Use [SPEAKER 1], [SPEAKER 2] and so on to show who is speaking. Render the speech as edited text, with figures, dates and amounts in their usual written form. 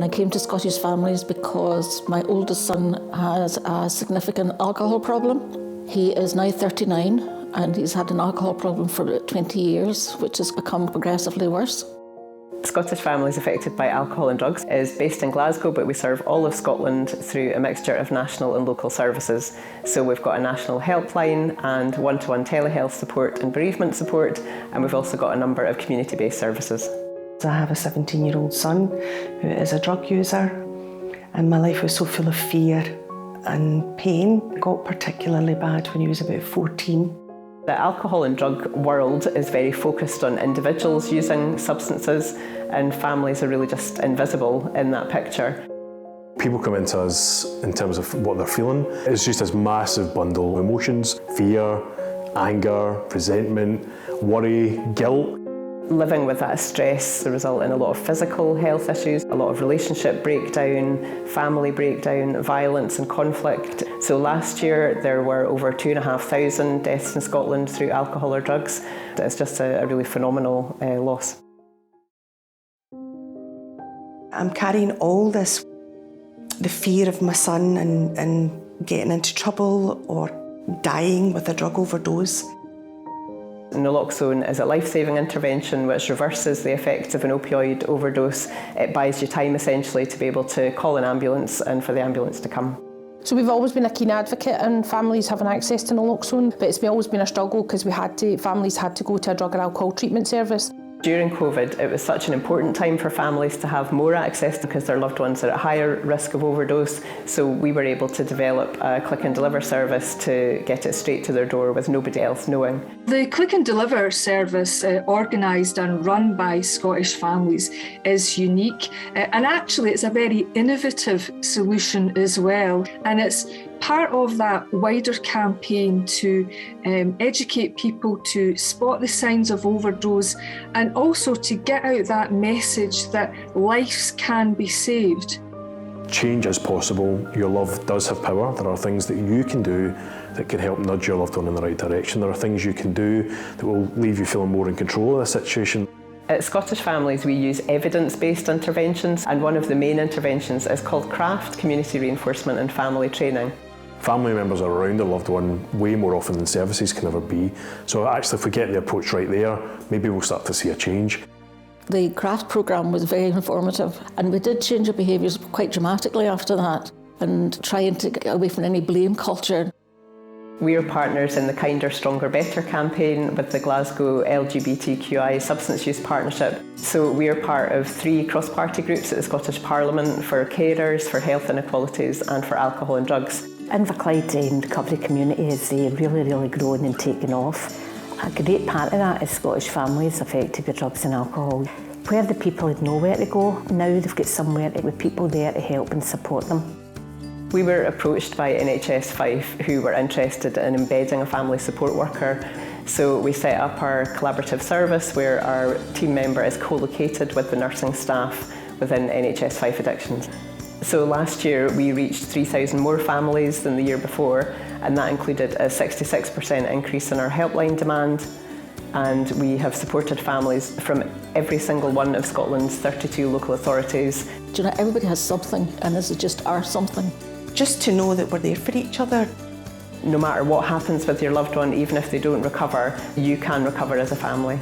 [SPEAKER 1] I came to Scottish Families because my oldest son has a significant alcohol problem. He is now 39 and he's had an alcohol problem for about 20 years, which has become progressively worse.
[SPEAKER 2] Scottish Families Affected by Alcohol and Drugs is based in Glasgow, but we serve all of Scotland through a mixture of national and local services. So we've got a national helpline and one-to-one telehealth support and bereavement support, and we've also got a number of community-based services.
[SPEAKER 3] I have a 17-year-old son who is a drug user, and my life was so full of fear and pain. It got particularly bad when he was about 14.
[SPEAKER 2] The alcohol and drug world is very focused on individuals using substances, and families are really just invisible in that picture.
[SPEAKER 4] People come into us in terms of what they're feeling. It's just this massive bundle of emotions: fear, anger, resentment, worry, guilt.
[SPEAKER 2] Living with that stress result in a lot of physical health issues, a lot of relationship breakdown, family breakdown, violence and conflict. So last year there were over 2,500 deaths in Scotland through alcohol or drugs. It's just a really phenomenal loss.
[SPEAKER 3] I'm carrying all this, the fear of my son and getting into trouble or dying with a drug overdose.
[SPEAKER 2] Naloxone is a life-saving intervention which reverses the effects of an opioid overdose. It buys you time essentially to be able to call an ambulance and for the ambulance to come.
[SPEAKER 5] So we've always been a keen advocate in families having access to naloxone, but it's always been a struggle because families had to go to a drug or alcohol treatment service.
[SPEAKER 2] During COVID, it was such an important time for families to have more access because their loved ones are at higher risk of overdose. So we were able to develop a click and deliver service to get it straight to their door with nobody else knowing.
[SPEAKER 6] The click and deliver service organised and run by Scottish Families is unique, and actually it's a very innovative solution as well, and it's part of that wider campaign to educate people to spot the signs of overdose and also to get out that message that lives can be saved.
[SPEAKER 4] Change is possible. Your love does have power. There are things that you can do that can help nudge your loved one in the right direction. There are things you can do that will leave you feeling more in control of the situation.
[SPEAKER 2] At Scottish Families, we use evidence-based interventions, and one of the main interventions is called CRAFT, Community Reinforcement and Family Training.
[SPEAKER 4] Family members are around their loved one way more often than services can ever be. So actually, if we get the approach right there, maybe we'll start to see a change.
[SPEAKER 1] The CRAFT programme was very informative, and we did change our behaviours quite dramatically after that and trying to get away from any blame culture.
[SPEAKER 2] We are partners in the Kinder, Stronger, Better campaign with the Glasgow LGBTQI Substance Use Partnership. So we are part of 3 cross-party groups at the Scottish Parliament for carers, for health inequalities and for alcohol and drugs.
[SPEAKER 7] Inverclyde and recovery community is really grown and taken off. A great part of that is Scottish Families Affected by Drugs and Alcohol. Where the people had nowhere to go, now they've got somewhere with people there to help and support them.
[SPEAKER 2] We were approached by NHS Fife who were interested in embedding a family support worker. So we set up our collaborative service where our team member is co-located with the nursing staff within NHS Fife Addictions. So last year we reached 3,000 more families than the year before, and that included a 66% increase in our helpline demand, and we have supported families from every single one of Scotland's 32 local authorities.
[SPEAKER 1] Do you know, everybody has something, and this is just our something.
[SPEAKER 3] Just to know that we're there for each other.
[SPEAKER 2] No matter what happens with your loved one, even if they don't recover, you can recover as a family.